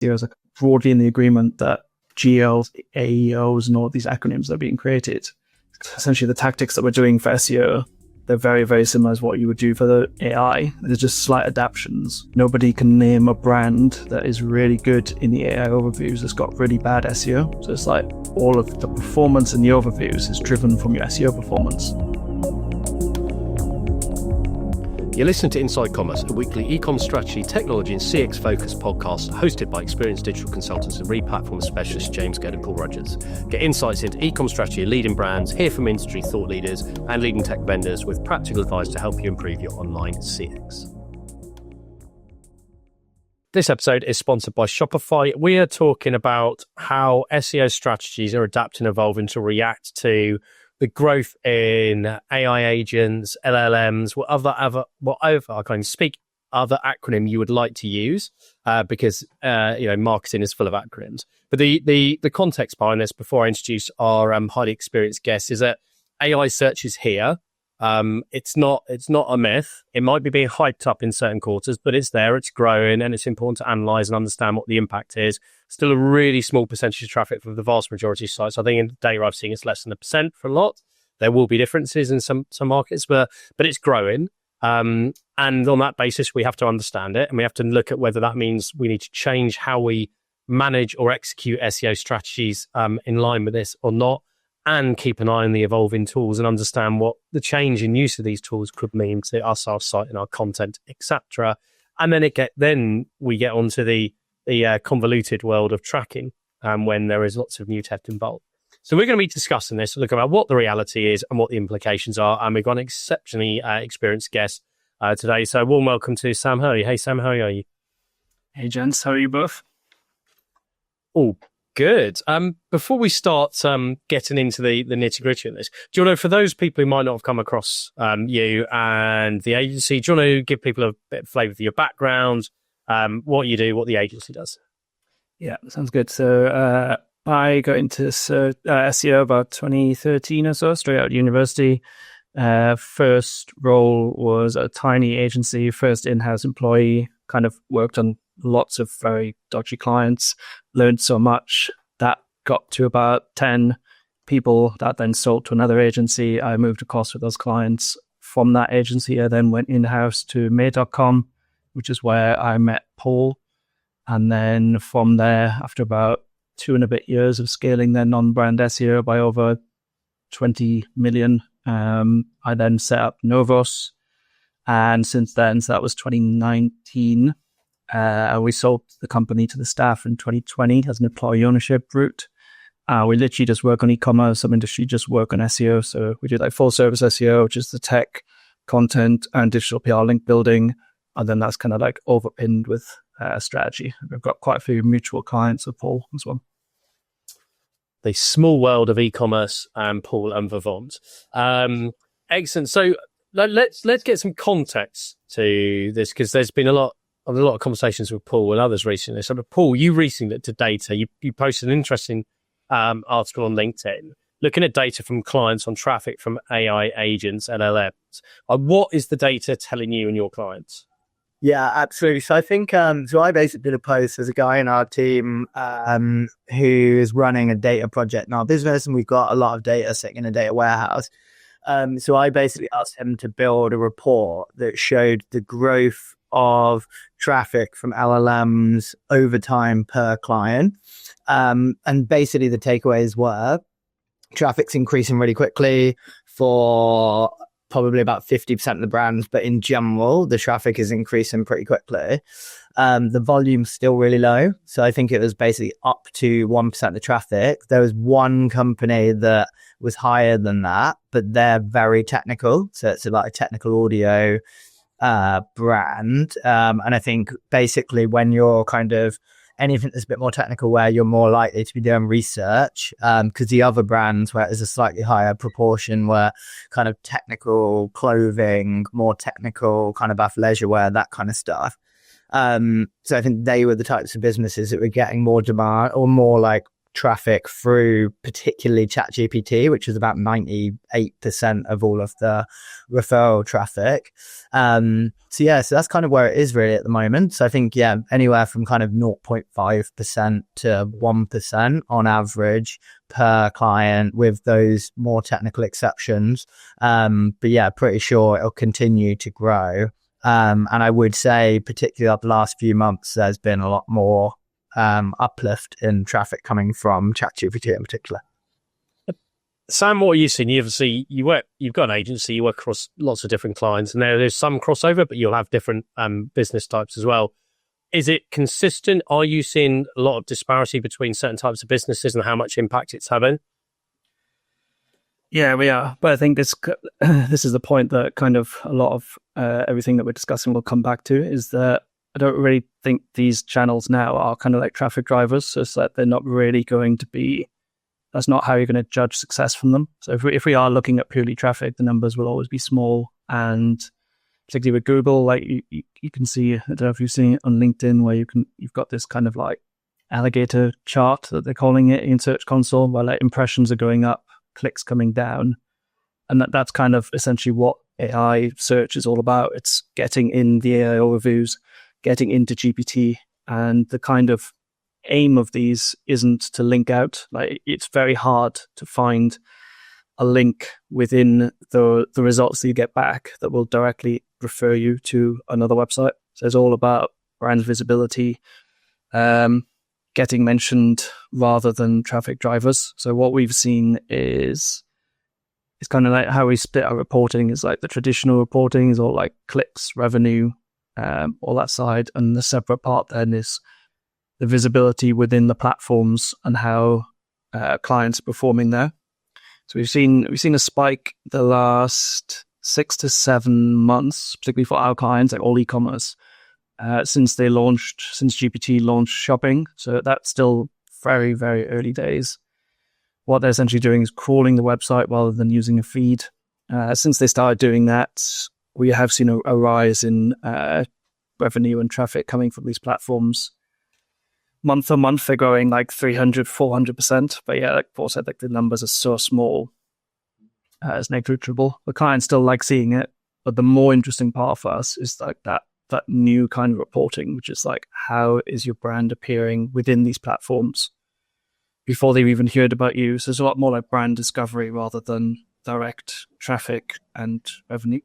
SEOs are broadly in the agreement that GLs, AEOs, and all these acronyms that are being created. Essentially, the tactics that we're doing for SEO, they're very, very similar to what you would do for the AI. There's just slight adaptations. Nobody can name a brand that is really good in the AI overviews that's got really bad SEO. So it's like all of the performance in the overviews is driven from your SEO performance. You're listening to Inside Commerce, a weekly e-commerce strategy, technology and CX-focused podcast hosted by experienced digital consultants and re-platform specialists James Gurd and Paul Rogers. Get insights into e-commerce strategy, leading brands, hear from industry thought leaders and leading tech vendors with practical advice to help you improve your online CX. This episode is sponsored by Shopify. We are talking about how SEO strategies are adapting and evolving to react to the growth in AI agents, LLMs, whatever I can't speak, other acronym you would like to use, because marketing is full of acronyms. But the context behind this, before I introduce our highly experienced guest, is that AI search is here. It's not a myth. It might be being hyped up in certain quarters, but it's there, it's growing, and it's important to analyze and understand what the impact is. Still a really small percentage of traffic for the vast majority of sites. I think in the data I've seen, it's less than 1% for a lot. There will be differences in some markets, but it's growing. And on that basis, we have to understand it, and we have to look at whether that means we need to change how we manage or execute SEO strategies in line with this or not, and keep an eye on the evolving tools and understand what the change in use of these tools could mean to us, our site, and our content, etc. And then we get onto the convoluted world of tracking, when there is lots of new tech involved. So we're going to be discussing this, look about what the reality is and what the implications are. And we've got an exceptionally experienced guest today. So warm welcome to Sam Hurley. Hey, Sam, how are you? Hey, gents, how are you both? Oh, good. Before we start getting into the nitty-gritty of this, do you want to, for those people who might not have come across you and the agency, do you want to give people a bit of flavour of your background, what you do, what the agency does? Yeah, sounds good. So I got into SEO about 2013 or so, straight out of university. First role was a tiny agency, first in-house employee, kind of worked on lots of very dodgy clients, learned so much. That got to about 10 people. That then sold to another agency. I moved across with those clients. From that agency, I then went in-house to May.com, which is where I met Paul. And then from there, after about 2 and a bit years of scaling their non-brand SEO by over 20 million, I then set up Novos. And since then, so that was 2019, we sold the company to the staff in 2020 as an employee ownership route. We literally just work on e-commerce. Some industry just work on SEO. So we do like full service SEO, which is the tech, content, and digital PR link building. And then that's kind of like overpinned with strategy. We've got quite a few mutual clients with Paul as well. The small world of e-commerce and Paul and Vivant. Excellent. So let's get some context to this, because there's been a lot of conversations with Paul and others recently. So, Paul, you recently looked at data. You posted an interesting article on LinkedIn looking at data from clients on traffic from AI agents, LLMs. What is the data telling you and your clients? Yeah, absolutely. So I think, so I basically did a post. There's a guy in our team who is running a data project in our business, and we've got a lot of data sitting in a data warehouse. So I basically asked him to build a report that showed the growth of traffic from LLMs over time per client. And basically the takeaways were traffic's increasing really quickly for probably about 50% of the brands, but in general, the traffic is increasing pretty quickly. The volume's still really low. So I think it was basically up to 1% of the traffic. There was one company that was higher than that, but they're very technical. So it's like a technical audio brand. And I think basically when you're kind of anything that's a bit more technical, where you're more likely to be doing research, because the other brands where there's a slightly higher proportion were kind of technical clothing, more technical kind of athleisure wear, that kind of stuff. So I think they were the types of businesses that were getting more demand or more like traffic through particularly ChatGPT, which is about 98% of all of the referral traffic. So that's kind of where it is really at the moment. So I think, anywhere from kind of 0.5% to 1% on average per client, with those more technical exceptions. But pretty sure it'll continue to grow. And I would say, particularly the last few months, there's been a lot more uplift in traffic coming from ChatGPT in particular. Sam, what are you seeing? You've got an agency, you work across lots of different clients, and there's some crossover, but you'll have different business types as well. Is it consistent? Are you seeing a lot of disparity between certain types of businesses and how much impact it's having? Yeah, we are. But I think this is the point that kind of a lot of everything that we're discussing will come back to, is that I don't really think these channels now are kind of like traffic drivers. So it's that they're not really going to be, that's not how you're going to judge success from them. So if we are looking at purely traffic, the numbers will always be small. And particularly with Google, like you can see, I don't know if you've seen it on LinkedIn, where you've got this kind of like alligator chart that they're calling it in Search Console, where like impressions are going up, clicks coming down. And that's kind of essentially what AI search is all about. It's getting in the AI overviews, getting into GPT, and the kind of aim of these isn't to link out. Like, it's very hard to find a link within the results that you get back that will directly refer you to another website. So it's all about brand visibility, getting mentioned rather than traffic drivers. So what we've seen is it's kind of like how we split our reporting is like the traditional reporting is all like clicks, revenue, all that side, and the separate part then is the visibility within the platforms and how clients are performing there. So we've seen a spike the last 6 to 7 months, particularly for our clients, like all e-commerce, since GPT launched shopping. So that's still very, very early days. What they're essentially doing is crawling the website rather than using a feed. Since they started doing that, we have seen a rise in revenue and traffic coming from these platforms. Month on month, they're growing like 300, 400%. But like Paul said, like the numbers are so small, it's negligible. The clients still like seeing it. But the more interesting part for us is like that new kind of reporting, which is like, how is your brand appearing within these platforms before they've even heard about you? So it's a lot more like brand discovery rather than direct traffic and revenue.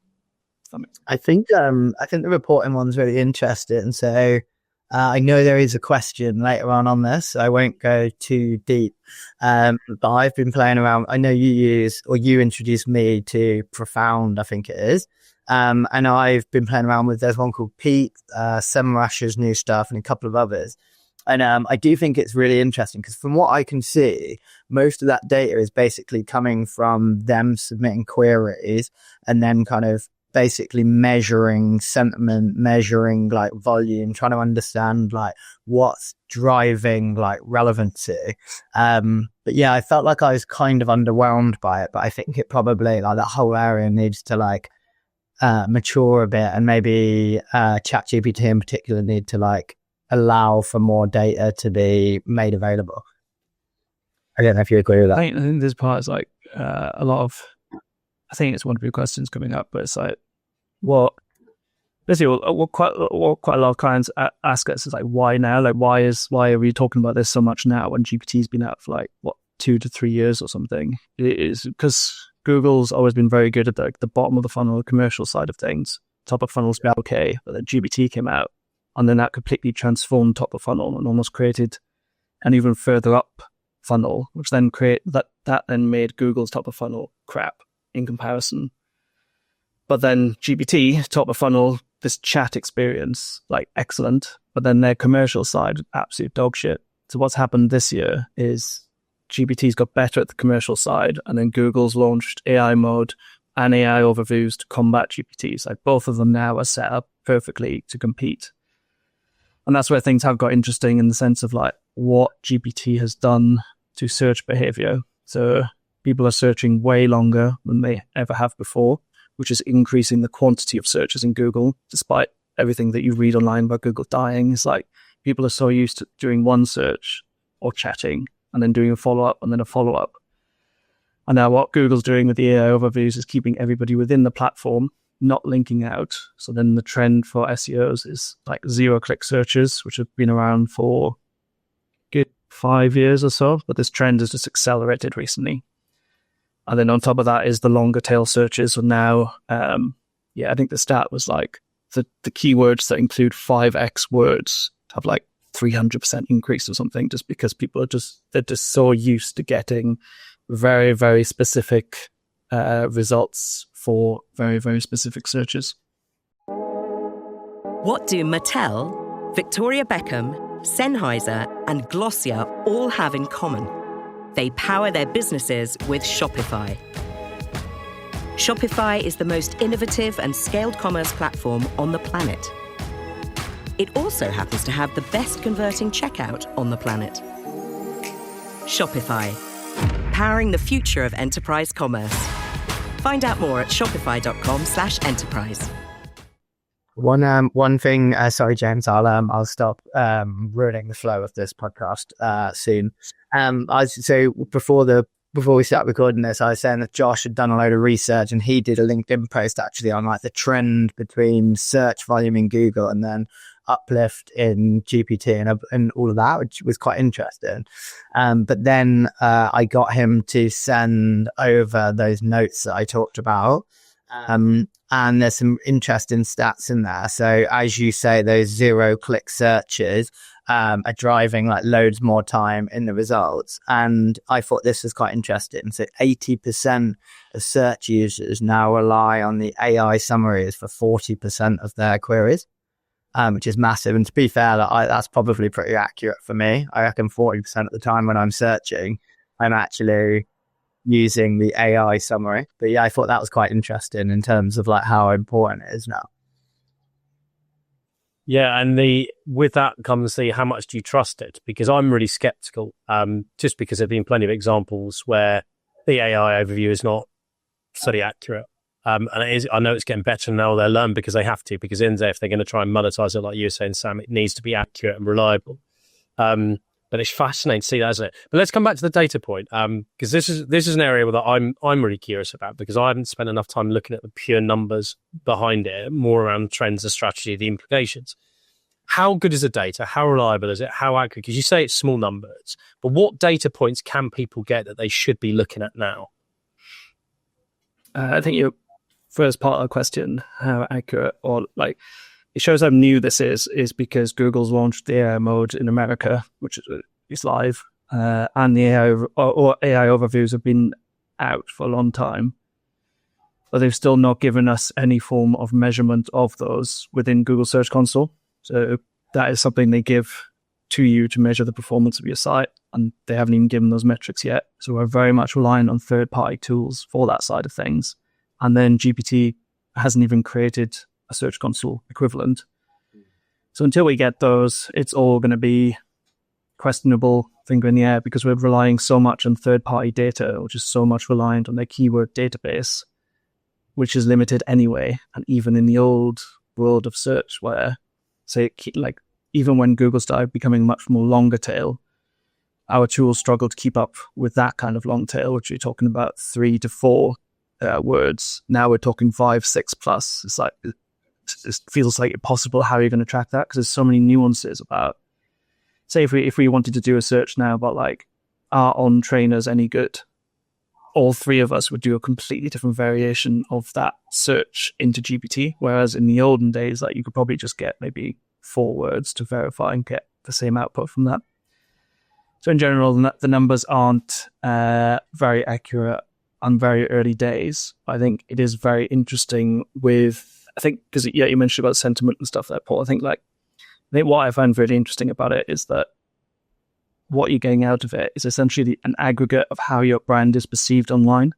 I think the reporting one's really interesting. So I know there is a question later on this, so I won't go too deep. But I've been playing around. I know you introduced me to Profound, I think it is. And I've been playing around with, there's one called Pete, Semrush's new stuff, and a couple of others. And I do think it's really interesting because from what I can see, most of that data is basically coming from them submitting queries and then kind of basically measuring sentiment, measuring like volume, trying to understand like what's driving like relevancy. But I felt like I was kind of underwhelmed by it, but I think it probably, like, that whole area needs to like mature a bit, and maybe ChatGPT in particular need to like allow for more data to be made available. I don't know if you agree with that. I think this part is like a lot of, I think it's one of your questions coming up, but it's like, what quite a lot of clients ask us is like, why now? Like, why are we talking about this so much now when GPT's been out for like 2 to 3 years or something? It is because Google's always been very good at the bottom of the funnel, the commercial side of things. Top of funnel's been okay, but then GPT came out, and then that completely transformed top of funnel and almost created an even further up funnel, which then then made Google's top of funnel crap in comparison. But then GPT, top of funnel, this chat experience, like excellent, but then their commercial side, absolute dog shit. So what's happened this year is GPT's got better at the commercial side, and then Google's launched AI mode and AI overviews to combat GPTs. Like, both of them now are set up perfectly to compete. And that's where things have got interesting in the sense of like what GPT has done to search behavior. So people are searching way longer than they ever have before, which is increasing the quantity of searches in Google, despite everything that you read online about Google dying. It's like people are so used to doing one search or chatting and then doing a follow-up and then a follow-up. And now what Google's doing with the AI overviews is keeping everybody within the platform, not linking out. So then the trend for SEOs is like 0-click searches, which have been around for good 5 years or so, but this trend has just accelerated recently. And then on top of that is the longer tail searches. So now, I think the stat was like the keywords that include 5x words have like 300% increase or something, just because people are they're just so used to getting very, very specific results for very, very specific searches. What do Mattel, Victoria Beckham, Sennheiser, and Glossier all have in common? They power their businesses with Shopify. Shopify is the most innovative and scaled commerce platform on the planet. It also happens to have the best converting checkout on the planet. Shopify, powering the future of enterprise commerce. Find out more at shopify.com/enterprise. One thing, sorry, James, I'll stop ruining the flow of this podcast soon. So before we start recording this, I was saying that Josh had done a load of research, and he did a LinkedIn post actually on like the trend between search volume in Google and then uplift in GPT and all of that, which was quite interesting. But then I got him to send over those notes that I talked about. And there's some interesting stats in there. So as you say, those 0-click searches are driving like loads more time in the results. And I thought this was quite interesting. So 80% of search users now rely on the AI summaries for 40% of their queries, which is massive. And to be fair, that's probably pretty accurate for me. I reckon 40% of the time when I'm searching, I'm actually using the AI summary. But yeah, I thought that was quite interesting in terms of like how important it is now. Yeah, and with that comes the how much do you trust it? Because I'm really skeptical, just because there have been plenty of examples where the AI overview is not study accurate. And it is, I know it's getting better now. They'll learn because they have to, because in there, if they're going to try and monetize it, like you were saying, Sam, it needs to be accurate and reliable. But it's fascinating to see that, isn't it? But let's come back to the data point, because this is an area that I'm really curious about, because I haven't spent enough time looking at the pure numbers behind it, more around trends, the strategy, the implications. How good is the data? How reliable is it? How accurate? Because you say it's small numbers, but what data points can people get that they should be looking at now? I think your first part of the question, how accurate or like, it shows how new this is because Google's launched the AI mode in America, which is live, and the AI overviews have been out for a long time, but they've still not given us any form of measurement of those within Google Search Console. So that is something they give to you to measure the performance of your site, and they haven't even given those metrics yet. So we're very much reliant on third-party tools for that side of things. And then GPT hasn't even created a Search Console equivalent. So until we get those, it's all going to be questionable, finger in the air, because we're relying so much on third-party data, which is so much reliant on their keyword database, which is limited anyway. And even in the old world of search, where, say, like even when Google started becoming much more longer tail, our tools struggle to keep up with that kind of long tail, which you're talking about 3 to 4 words. Now we're talking 5, 6 plus. It's like, it feels like impossible how you're going to track that, because there's so many nuances about, say, if we wanted to do a search now about like, are on trainers any good? All three of us would do a completely different variation of that search into GPT. Whereas in the olden days, like you could probably just get maybe 4 words to verify and get the same output from that. So in general, the numbers aren't very accurate on very early days. I think it is very interesting because you mentioned about sentiment and stuff there, Paul. I think what I find really interesting about it is that what you're getting out of it is essentially an aggregate of how your brand is perceived online,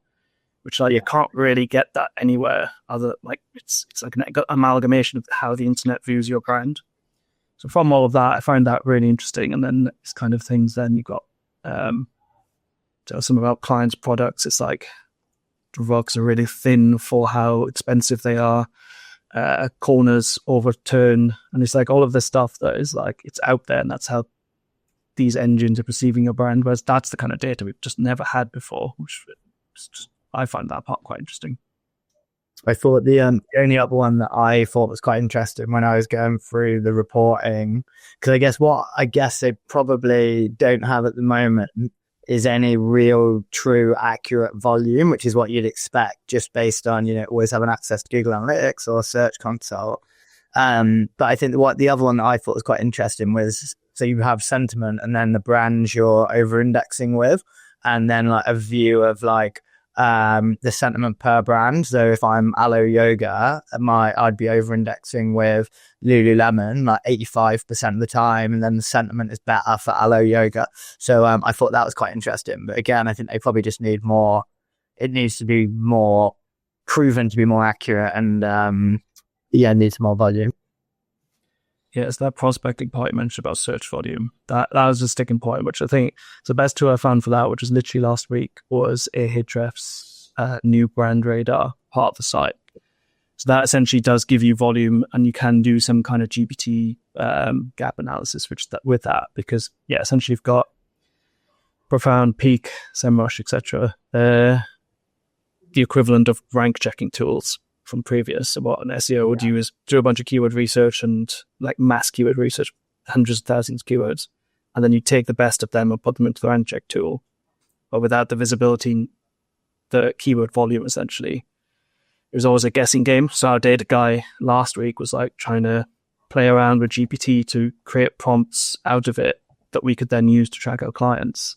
which you can't really get that anywhere other. Like it's like an amalgamation of how the internet views your brand. So from all of that, I find that really interesting. And then it's kind of things. Then you've got some of our clients' products. It's like the rugs are really thin for how expensive they are. Corners overturn, and it's like all of this stuff that is like it's out there, and that's how these engines are perceiving your brand, whereas that's the kind of data we've just never had before, which is just, I find that part quite interesting. I thought the only other one that I thought was quite interesting when I was going through the reporting, because I guess they probably don't have at the moment is any real, true, accurate volume, which is what you'd expect just based on, always having access to Google Analytics or Search Console. But I think what the other one that I thought was quite interesting was, so you have sentiment and then the brands you're over-indexing with, and then like a view of like the sentiment per brand. So if I'm Aloe Yoga, I'd be over-indexing with Lululemon like 85% of the time, and then the sentiment is better for Aloe Yoga. So I thought that was quite interesting. But again, I think they probably just need more. It needs to be more proven to be more accurate, and needs more volume. Yeah, it's that prospecting part you mentioned about search volume. That was a sticking point, which I think the best tool I found for that, which was literally last week, was Ahrefs' new brand radar part of the site. So that essentially does give you volume, and you can do some kind of GPT gap analysis with that, because essentially you've got Profound, Peak, SEMrush, etc. The equivalent of rank checking tools from previous. So what an SEO would do is do a bunch of keyword research and like mass keyword research, hundreds of thousands of keywords, and then you take the best of them and put them into the rank check tool, but without the visibility, the keyword volume essentially. It was always a guessing game. So our data guy last week was like trying to play around with GPT to create prompts out of it that we could then use to track our clients.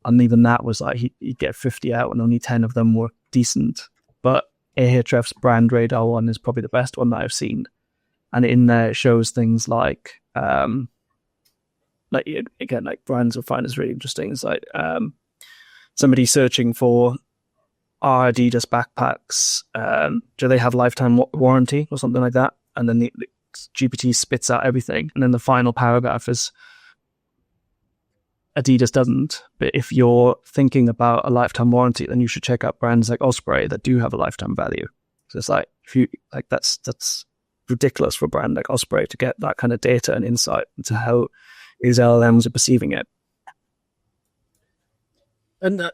And even that was like, he'd get 50 out and only 10 of them were decent. But Ahrefs' brand radar one is probably the best one that I've seen. And in there, it shows things like brands will find this really interesting. It's like somebody searching for, are Adidas backpacks, do they have lifetime warranty or something like that? And then the GPT spits out everything. And then the final paragraph is, Adidas doesn't, but if you're thinking about a lifetime warranty, then you should check out brands like Osprey that do have a lifetime value. So it's like, that's ridiculous for a brand like Osprey to get that kind of data and insight into how these LLMs are perceiving it. And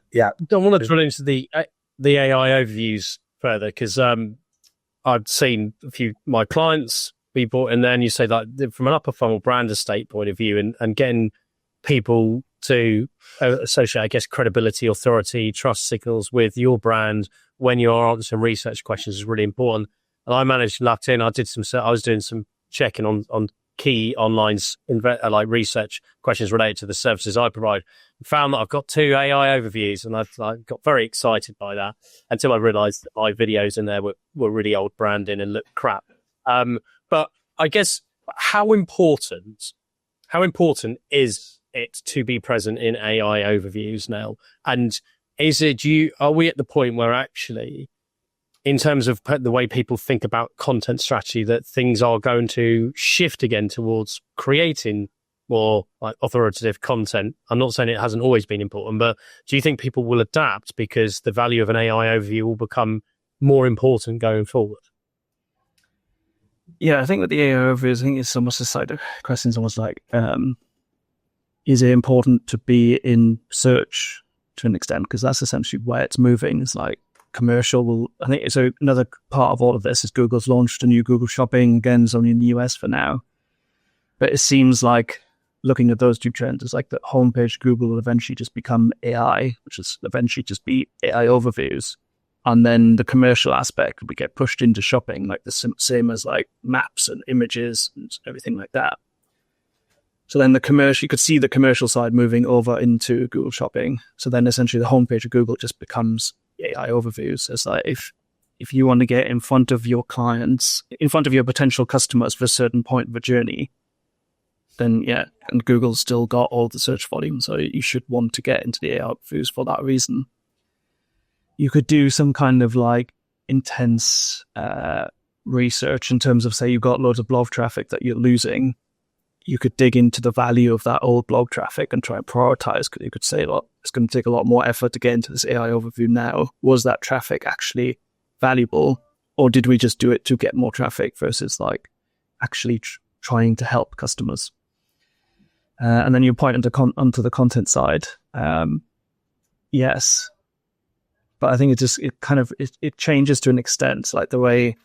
don't want to drill into the AI overviews further, because I've seen a few my clients be brought in there, and you say like from an upper funnel brand estate point of view, and getting people to associate, I guess, credibility, authority, trust signals with your brand when you're answering research questions is really important. And I managed LinkedIn. I was doing some checking on key online research questions related to the services I provide. Found that I've got 2 AI overviews, and I've got very excited by that until I realised that my videos in there were really old branding and looked crap. But I guess how important is it to be present in AI overviews now? And are we at the point where actually, in terms of the way people think about content strategy, that things are going to shift again towards creating more like authoritative content? I'm not saying it hasn't always been important, but do you think people will adapt because the value of an AI overview will become more important going forward? Yeah, I think that the AI overviews, I think it's almost a side of questions, almost like, is it important to be in search to an extent? Because that's essentially where it's moving. It's like commercial I think so. Another part of all of this is Google's launched a new Google Shopping. Again, it's only in the US for now, but it seems like looking at those two trends, it's like the homepage Google will eventually just become AI, which is eventually just be AI overviews, and then the commercial aspect will get pushed into shopping, like the same as like maps and images and everything like that. So then you could see the commercial side moving over into Google Shopping. So then essentially the homepage of Google just becomes AI overviews. It's like if you want to get in front of your clients, in front of your potential customers for a certain point of a journey, then and Google's still got all the search volume, so you should want to get into the AI overviews for that reason. You could do some kind of like intense research in terms of, say, you've got loads of blog traffic that you're losing. You could dig into the value of that old blog traffic and try and prioritize, because you could say, look, it's going to take a lot more effort to get into this AI overview now. Was that traffic actually valuable, or did we just do it to get more traffic versus like actually trying to help customers? And then you point onto the content side. Yes. But I think it changes to an extent, like the way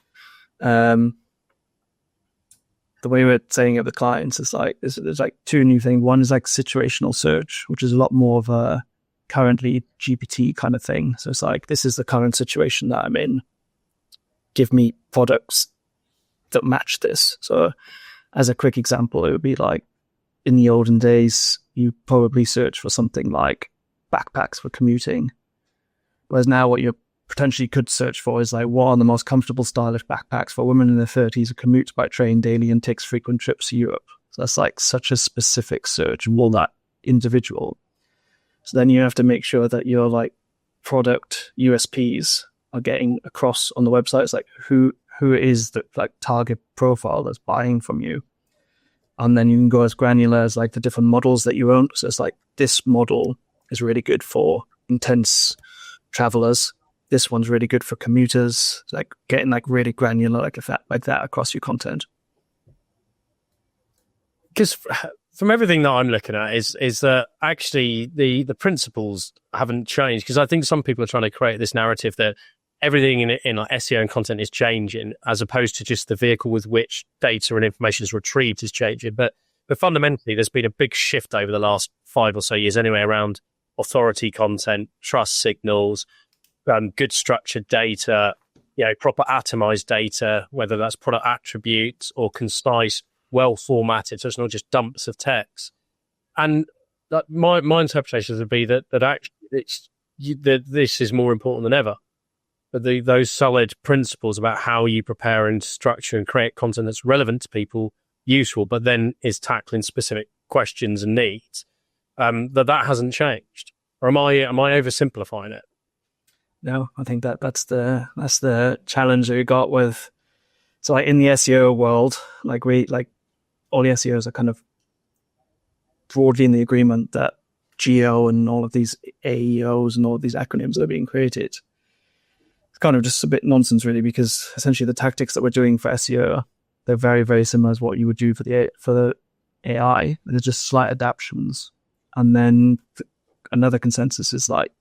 we're saying it with clients is like, there's like two new things. One is like situational search, which is a lot more of a currently GPT kind of thing. So it's like, this is the current situation that I'm in. Give me products that match this. So as a quick example, it would be like, in the olden days, you probably search for something like backpacks for commuting. Whereas now what you potentially could search for is like, what are the most comfortable stylish backpacks for women in their 30s who commutes by train daily and takes frequent trips to Europe. So that's like such a specific search, all that individual. So then you have to make sure that your like product USPs are getting across on the website. It's like, who is the like target profile that's buying from you? And then you can go as granular as like the different models that you own. So it's like, this model is really good for intense travelers. This one's really good for commuters. It's like getting like really granular like that across your content. Because from everything that I'm looking at is that actually the principles haven't changed. Because I think some people are trying to create this narrative that everything in like SEO and content is changing, as opposed to just the vehicle with which data and information is retrieved is changing. But fundamentally, there's been a big shift over the last 5 or so years anyway around authority content, trust signals, good structured data, proper atomized data, whether that's product attributes or concise, well formatted, so it's not just dumps of text. And my interpretation would be that actually this is more important than ever. But those solid principles about how you prepare and structure and create content that's relevant to people, useful, but then is tackling specific questions and needs, that hasn't changed. Or am I oversimplifying it? No, I think that's the challenge that we got with. So like in the SEO world, like all the SEOs are kind of broadly in the agreement that GEO and all of these AEOs and all of these acronyms that are being created, it's kind of just a bit nonsense really, because essentially the tactics that we're doing for SEO, they're very, very similar to what you would do for the AI. They're just slight adaptations. And then another consensus is like,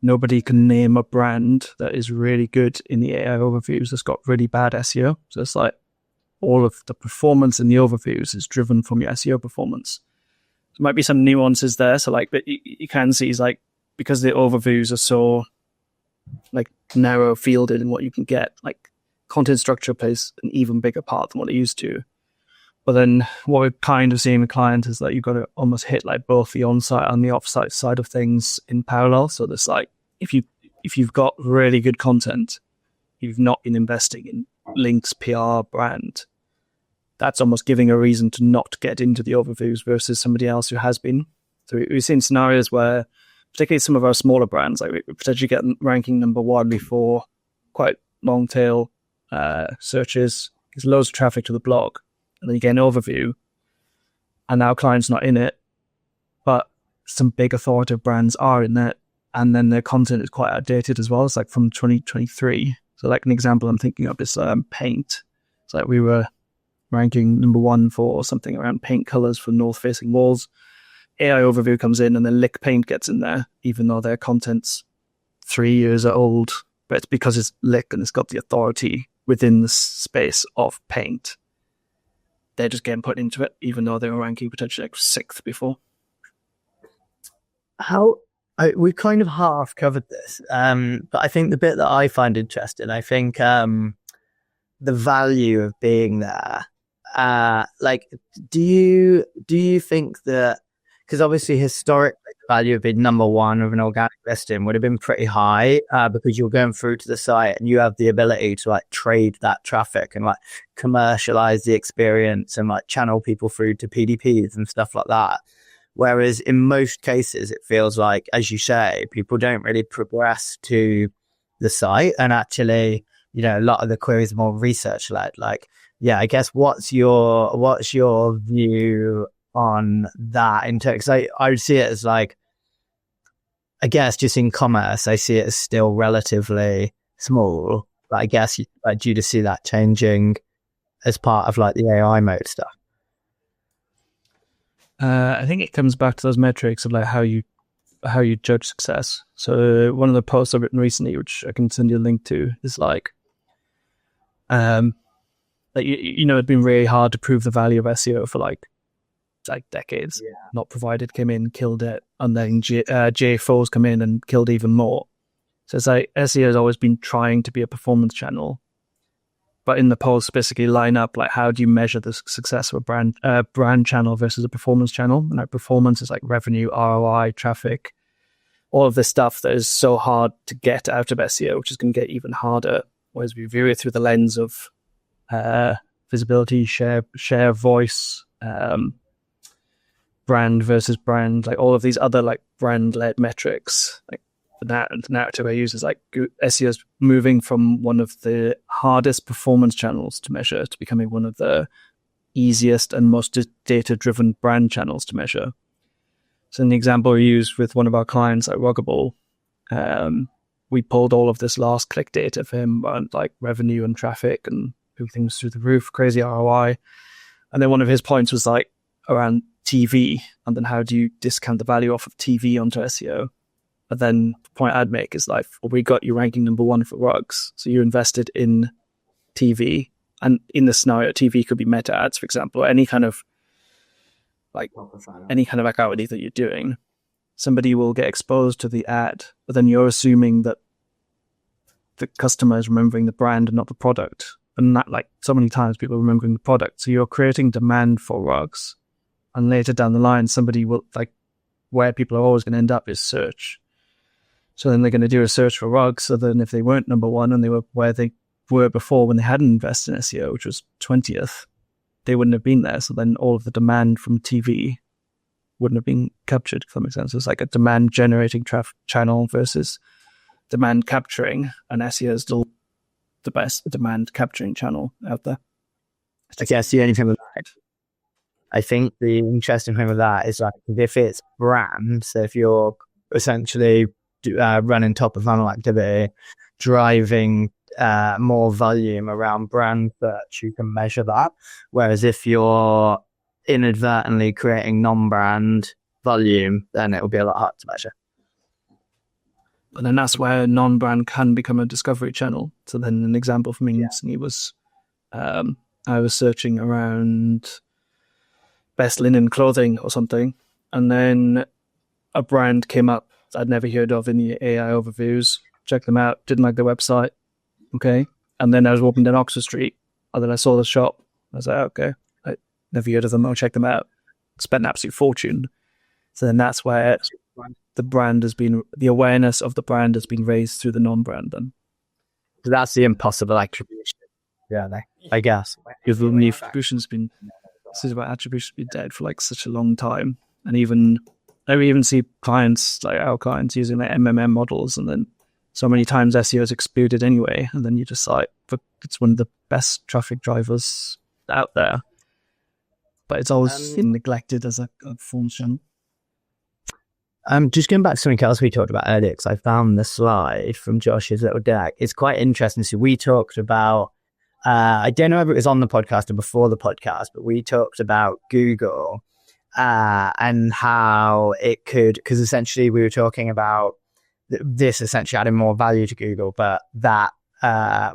nobody can name a brand that is really good in the AI overviews that's got really bad SEO. So it's like all of the performance in the overviews is driven from your SEO performance. There might be some nuances there. So like, but you can see is like, because the overviews are so like narrow fielded in what you can get, like content structure plays an even bigger part than what it used to. But then what we're kind of seeing with clients is that you've got to almost hit like both the on-site and the off-site side of things in parallel. So there's like, if you've got really good content, you've not been investing in links, PR, brand, that's almost giving a reason to not get into the overviews versus somebody else who has been. So we've seen scenarios where, particularly some of our smaller brands, like we potentially get ranking number 1 before quite long tail searches. There's loads of traffic to the blog, and then you get an overview, and now clients not in it, but some big authoritative brands are in it, and then their content is quite outdated as well. It's like from 2023. So like an example I'm thinking of is paint. It's like we were ranking number 1 for something around paint colors for north-facing walls. AI overview comes in and then Lick Paint gets in there, even though their content's 3 years old, but it's because it's Lick and it's got the authority within the space of paint. They're just getting put into it, even though they were ranking potentially like 6th before. We've kind of half covered this, but I think the bit that I find interesting, I think the value of being there. Like, do you think that, because obviously historically the value of being number 1 of an organic listing would have been pretty high, because you're going through to the site and you have the ability to like trade that traffic and like commercialize the experience and like channel people through to PDPs and stuff like that. Whereas in most cases, it feels like, as you say, people don't really progress to the site, and actually, a lot of the queries are more research led. Like, yeah, I guess what's your view on that? In terms, I would see it as like, I guess just in commerce, I see it as still relatively small, but I guess like, do you see that changing as part of like the AI mode stuff? I think it comes back to those metrics of like how you judge success. So one of the posts I've written recently, which I can send you a link to, is like, it'd been really hard to prove the value of SEO for like decades. Yeah. Not provided came in, killed it, and then GA4's come in and killed even more. So it's like SEO has always been trying to be a performance channel, but in the polls specifically line up like how do you measure the success of a brand channel versus a performance channel? And like performance is like revenue, ROI, traffic, all of this stuff that is so hard to get out of SEO, which is going to get even harder. Whereas we view it through the lens of visibility, share voice, brand versus brand, like all of these other like brand-led metrics. Like the narrative I use is like SEO is moving from one of the hardest performance channels to measure to becoming one of the easiest and most data-driven brand channels to measure. So in the example we used with one of our clients at Ruggable, we pulled all of this last click data for him on like revenue and traffic, and everything was through the roof, crazy ROI. And then one of his points was like around TV, and then how do you discount the value off of TV onto SEO? But then the point I'd make is like, well, we got you ranking number 1 for rugs. So you invested in TV, and in the scenario, TV could be meta ads, for example, or any kind of activity that you're doing. Somebody will get exposed to the ad, but then you're assuming that the customer is remembering the brand and not the product. And that, like, so many times people are remembering the product. So you're creating demand for rugs. And later down the line, somebody will, like, where people are always going to end up is search. So then they're going to do a search for rugs. So then if they weren't number 1 and they were where they were before when they hadn't invested in SEO, which was 20th, they wouldn't have been there. So then all of the demand from TV wouldn't have been captured, if that makes sense. It's like a demand generating channel versus demand capturing, and SEO is still the best demand capturing channel out there. I guess the only thing with that, I think the interesting thing with that is like if it's brand, so if you're essentially running top of funnel activity, driving more volume around brand search, you can measure that. Whereas if you're inadvertently creating non-brand volume, then it will be a lot harder to measure. And then that's where non-brand can become a discovery channel. So then an example for me recently was I was searching around best linen clothing or something, and then a brand came up I'd never heard of in the AI overviews. Checked them out, didn't like the website. Okay. And then I was walking down Oxford Street, and then I saw the shop. I was like, okay, I never heard of them. I'll check them out. Spent an absolute fortune. So then that's where the brand has been, the awareness of the brand has been raised through the non-brand then. So that's the impossible attribution. Yeah, I guess. Because the attribution's been, this is about attribution been dead for like such a long time. And even, I even see clients, like our clients, using like MMM models, and then so many times SEO is excluded anyway. And then you just like, but it's one of the best traffic drivers out there. But it's always neglected as a function. Just going back to something else we talked about earlier, because I found the slide from Josh's little deck. It's quite interesting. So we talked about, I don't know if it was on the podcast or before the podcast, but we talked about Google and how it could, because essentially we were talking about this essentially adding more value to Google, but that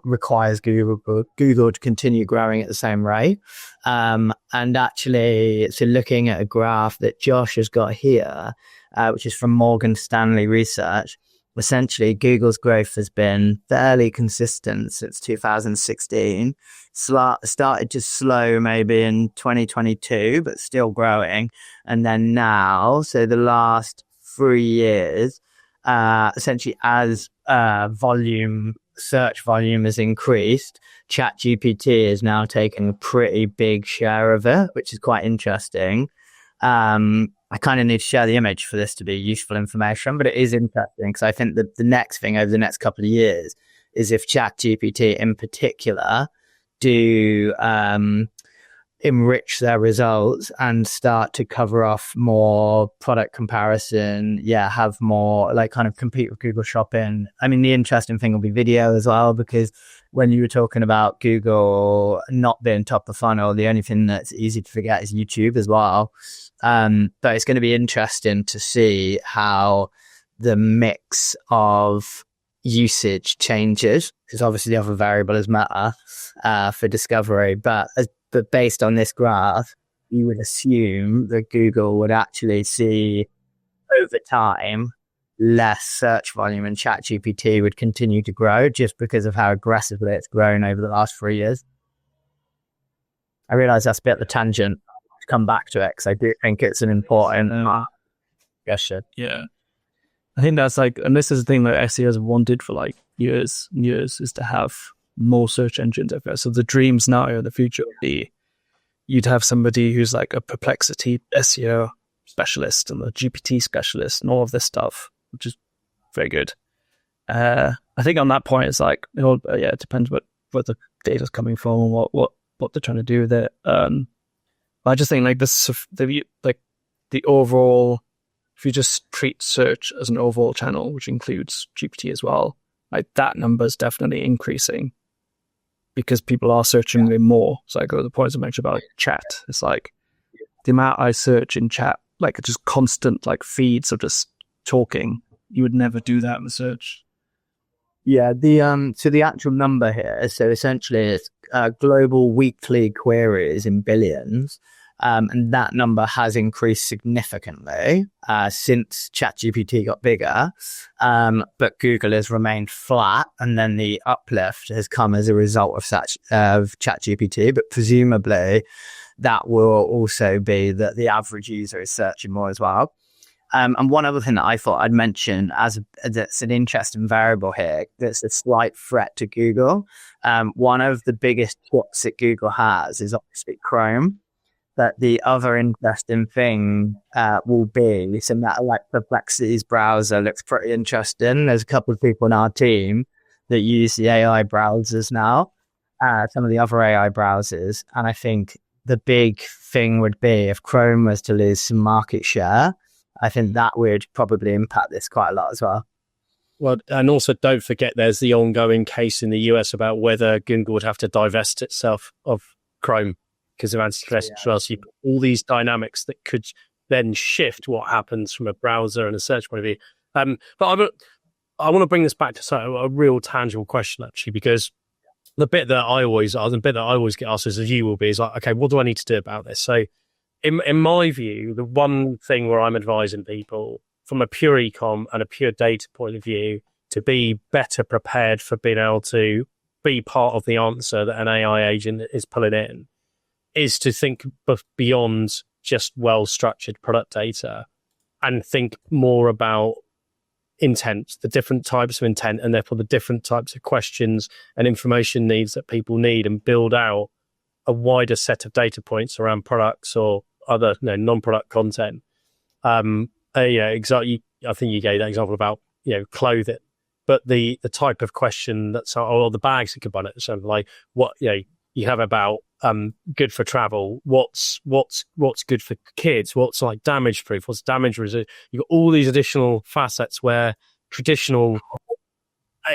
requires Google to continue growing at the same rate. And actually, so looking at a graph that Josh has got here, which is from Morgan Stanley Research, essentially Google's growth has been fairly consistent since 2016. Started to slow maybe in 2022, but still growing. And then now, so the last 3 years, essentially as search volume has increased, ChatGPT is now taking a pretty big share of it, which is quite interesting. I kind of need to share the image for this to be useful information, but it is interesting because I think that the next thing over the next couple of years is if ChatGPT in particular do enrich their results and start to cover off more product comparison, have more like kind of compete with Google Shopping. I mean, the interesting thing will be video as well, because when you were talking about Google not being top of funnel, the only thing that's easy to forget is YouTube as well. But it's going to be interesting to see how the mix of usage changes, because obviously the other variable is matter for discovery. But based on this graph, you would assume that Google would actually see over time less search volume, and ChatGPT would continue to grow just because of how aggressively it's grown over the last 3 years. I realize that's a bit of a tangent. To come back to it, because I do think it's an important question. Yeah. I think that's like, and this is the thing that SEOs have wanted for like years and years, is to have more search engines everywhere. So the dream scenario in the future would be you'd have somebody who's like a Perplexity SEO specialist and a GPT specialist and all of this stuff, which is very good. I think on that point, it's like, it depends what the data's coming from and what they're trying to do with it. But I just think like this, the overall, if you just treat search as an overall channel, which includes GPT as well, like that number is definitely increasing because people are searching way more. So I go to the points I mentioned about chat. It's like the amount I search in chat, like just constant like feeds of just talking. You would never do that in the search. Yeah, so the actual number here, so essentially it's global weekly queries in billions, and that number has increased significantly since ChatGPT got bigger, but Google has remained flat, and then the uplift has come as a result of ChatGPT, but presumably that will also be that the average user is searching more as well. And one other thing that I thought I'd mention that's an interesting variable here, that's a slight threat to Google. One of the biggest threats that Google has is obviously Chrome. But the other interesting thing will be some that like Perplexity's browser looks pretty interesting. There's a couple of people in our team that use the AI browsers now, some of the other AI browsers. And I think the big thing would be if Chrome was to lose some market share, I think that would probably impact this quite a lot as well. Well, and also don't forget there's the ongoing case in the US about whether Google would have to divest itself of Chrome because of antitrust as well. So you put all these dynamics that could then shift what happens from a browser and a search point of view. But I want to bring this back to a real tangible question, actually, because the bit that I always get asked as you will be is like, okay, what do I need to do about this? So in my view, the one thing where I'm advising people from a pure ecom and a pure data point of view to be better prepared for being able to be part of the answer that an AI agent is pulling in is to think beyond just well-structured product data and think more about intent, the different types of intent, and therefore the different types of questions and information needs that people need, and build out a wider set of data points around products or other non-product content. Exactly. I think you gave that example about clothing, but the type of question that's or the bags that could buy it. So like what you have about good for travel, what's good for kids, what's like damage proof, what's damage resistant. You've got all these additional facets where traditional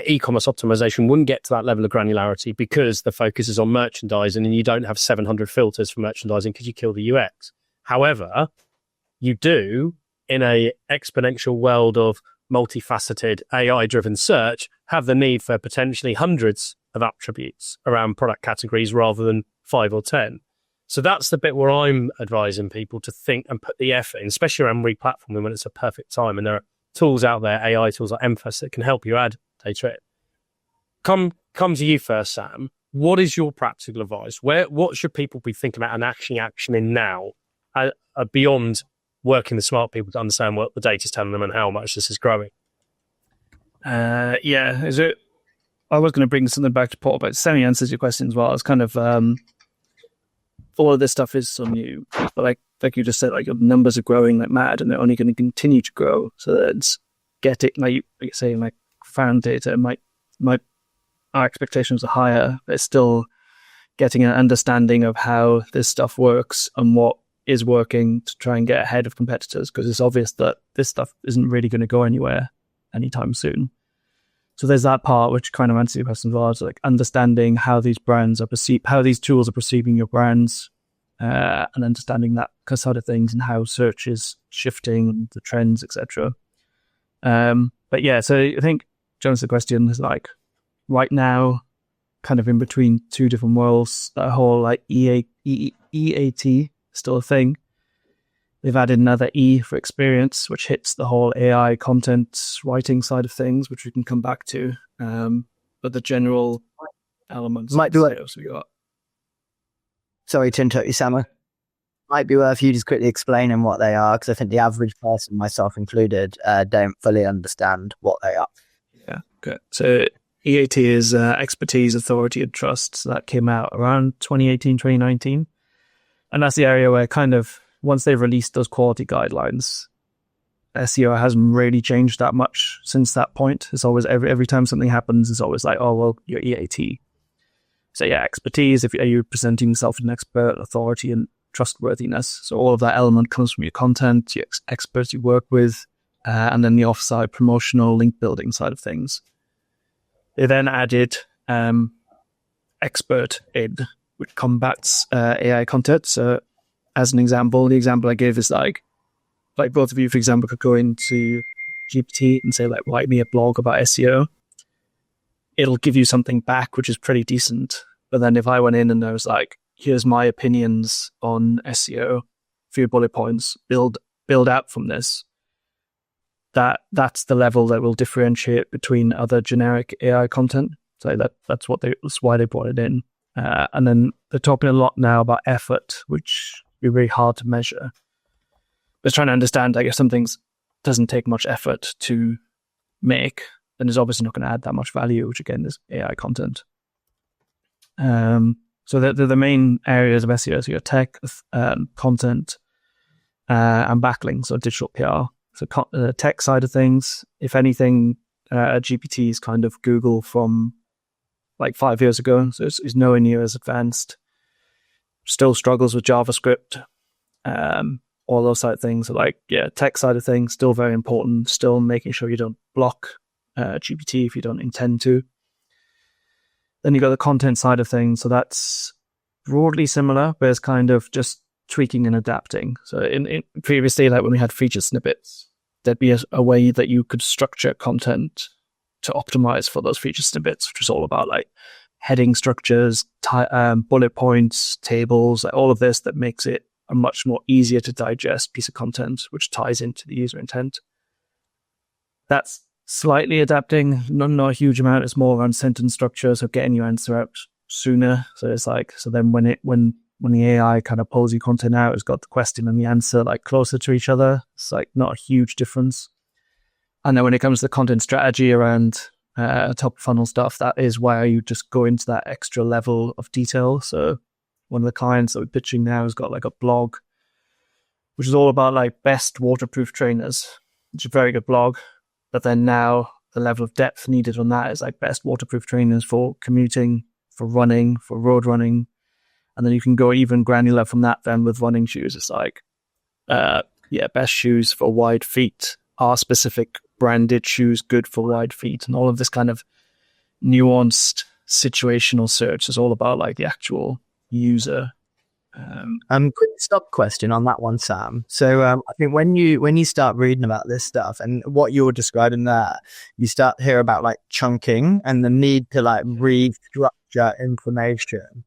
e-commerce optimization wouldn't get to that level of granularity because the focus is on merchandising and you don't have 700 filters for merchandising because you kill the UX. However, you do in a exponential world of multifaceted AI-driven search have the need for potentially hundreds of attributes around product categories rather than 5 or 10. So that's the bit where I'm advising people to think and put the effort in, especially around replatforming when it's a perfect time. And there are tools out there, AI tools like Emphas, that can help you add data in. Come to you first, Sam. What is your practical advice? What should people be thinking about and action in now beyond working with smart people to understand what the data is telling them and how much this is growing? I was going to bring something back to Paul, but Sammy answers your question as well. It's kind of all of this stuff is so new, but like you just said, like your numbers are growing like mad, and they're only going to continue to grow. So that's getting like you say, like found data our expectations are higher, but it's still getting an understanding of how this stuff works and what is working to try and get ahead of competitors, because it's obvious that this stuff isn't really going to go anywhere anytime soon. So there's that part which kind of answers your question as well, like understanding how these brands are perceived, how these tools are perceiving your brands, and understanding that side of things and how search is shifting, the trends, etc. But yeah, so I think, Jonas, the question is like, right now, kind of in between two different worlds, that whole like EAT still a thing. They've added another E for experience, which hits the whole AI content writing side of things, which we can come back to. But the general elements Might do it. we got. Sorry to interrupt you, Sam. Might be worth you just quickly explaining what they are, because I think the average person, myself included, don't fully understand what they are. Yeah, good. So EAT is expertise, authority, and trust. So that came out around 2018, 2019. And that's the area where kind of, once they've released those quality guidelines, SEO hasn't really changed that much since that point. It's always, every time something happens, it's always like, oh, well, your EAT. So yeah, expertise, are you presenting yourself as an expert, authority, and trustworthiness. So all of that element comes from your content, your experts you work with, and then the offsite promotional link building side of things. They then added expert in, which combats AI content. So as an example, the example I gave is like both of you, for example, could go into GPT and say, like, write me a blog about SEO. It'll give you something back, which is pretty decent. But then if I went in and I was like, here's my opinions on SEO, few bullet points, build out from this, that's the level that will differentiate between other generic AI content. So that's why they brought it in. And then they're talking a lot now about effort, which be very hard to measure. But trying to understand, like, if something doesn't take much effort to make, then it's obviously not going to add that much value, which again is AI content. So the main areas of SEO, so your tech, content, and backlinks, or digital PR. So the tech side of things, if anything, GPT is kind of Google from like 5 years ago, so it's nowhere near as advanced. Still struggles with JavaScript, all those side of things. So like, yeah, tech side of things, still very important. Still making sure you don't block GPT if you don't intend to. Then you got the content side of things. So that's broadly similar, but it's kind of just tweaking and adapting. So in previously, like when we had feature snippets, there'd be a way that you could structure content to optimize for those feature snippets, which is all about like heading structures, bullet points, tables, like all of this that makes it a much more easier to digest piece of content, which ties into the user intent. That's slightly adapting, not a huge amount. It's more around sentence structure, so getting your answer out sooner. So it's like, so then when the AI kind of pulls your content out, it's got the question and the answer like closer to each other. It's like not a huge difference. And then when it comes to the content strategy around top funnel stuff, that is where you just go into that extra level of detail. So one of the clients that we're pitching now has got like a blog, which is all about like best waterproof trainers, which is a very good blog. But then now the level of depth needed on that is like best waterproof trainers for commuting, for running, for road running. And then you can go even granular from that then with running shoes. It's like, best shoes for wide feet, are specific branded shoes good for wide feet, and all of this kind of nuanced situational search is all about like the actual user. Quick stop question on that one, Sam. So I think when you start reading about this stuff and what you're describing there, you start to hear about like chunking and the need to like restructure information.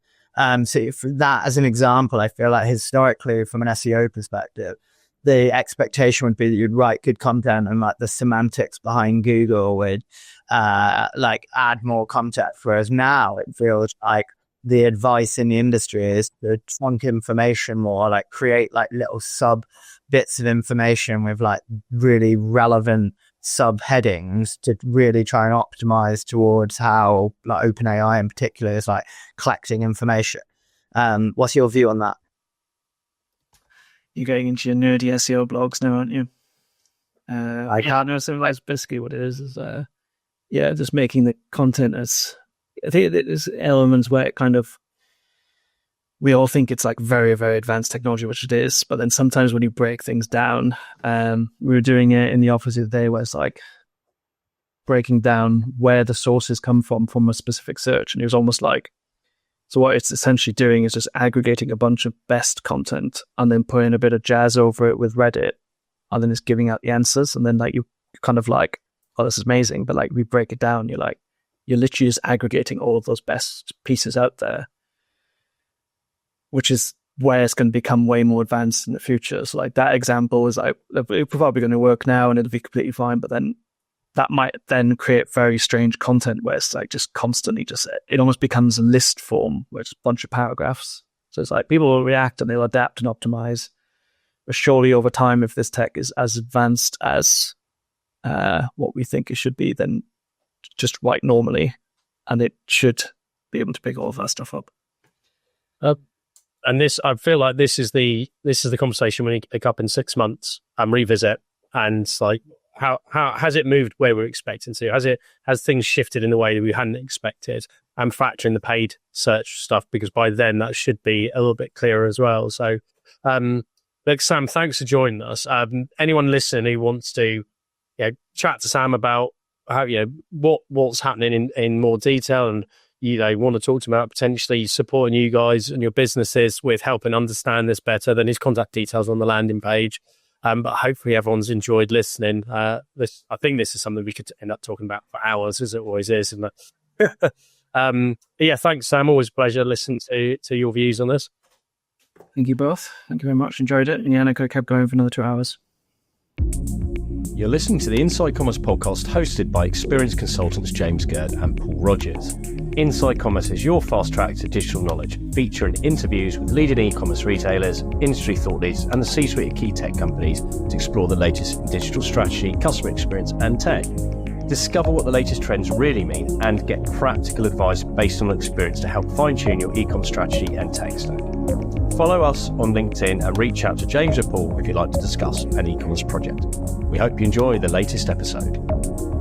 So for that as an example, I feel like historically from an SEO perspective, the expectation would be that you'd write good content and like the semantics behind Google would like add more context. Whereas now it feels like the advice in the industry is to trunk information more, like create like little sub bits of information with like really relevant subheadings to really try and optimize towards how like OpenAI in particular is like collecting information. What's your view on that? You're going into your nerdy SEO blogs now, aren't you? I can't know. So that's basically what it is just making the content as, I think there's elements where it kind of, we all think it's like very, very advanced technology, which it is. But then sometimes when you break things down, we were doing it in the office the other day where it's like breaking down where the sources come from a specific search. And it was almost like So what it's essentially doing is just aggregating a bunch of best content and then putting a bit of jazz over it with Reddit, and then it's giving out the answers. And then like you kind of like, oh, this is amazing. But like we break it down, you're literally just aggregating all of those best pieces out there, which is where it's going to become way more advanced in the future. So like that example is like, it's probably going to work now and it'll be completely fine, but then that might then create very strange content where it's like just constantly it almost becomes a list form where it's a bunch of paragraphs. So it's like people will react and they'll adapt and optimize. But surely over time, if this tech is as advanced as what we think it should be, then just write normally and it should be able to pick all of that stuff up. And this, I feel like this is the conversation we pick up in 6 months and revisit. And it's like, how has it moved where we're expecting to? Has things shifted in the way that we hadn't expected? And factor in the paid search stuff, because by then that should be a little bit clearer as well. So, look, Sam, thanks for joining us. Anyone listening who wants to chat to Sam about how what's happening in more detail, and want to talk to him about potentially supporting you guys and your businesses with helping understand this better, then his contact details on the landing page. But hopefully everyone's enjoyed listening. I think this is something we could end up talking about for hours, as it always is. And thanks, Sam. Always a pleasure listening to your views on this. Thank you both. Thank you very much. Enjoyed it. And yeah, I could have kept going for another 2 hours. You're listening to the Inside Commerce podcast hosted by experienced consultants James Gurd and Paul Rogers. Inside Commerce is your fast track to digital knowledge, featuring interviews with leading e-commerce retailers, industry thought leaders, and the C-suite of key tech companies to explore the latest in digital strategy, customer experience, and tech. Discover what the latest trends really mean and get practical advice based on experience to help fine-tune your e-com strategy and tech stack. Follow us on LinkedIn and reach out to James or Paul if you'd like to discuss an e-commerce project. We hope you enjoy the latest episode.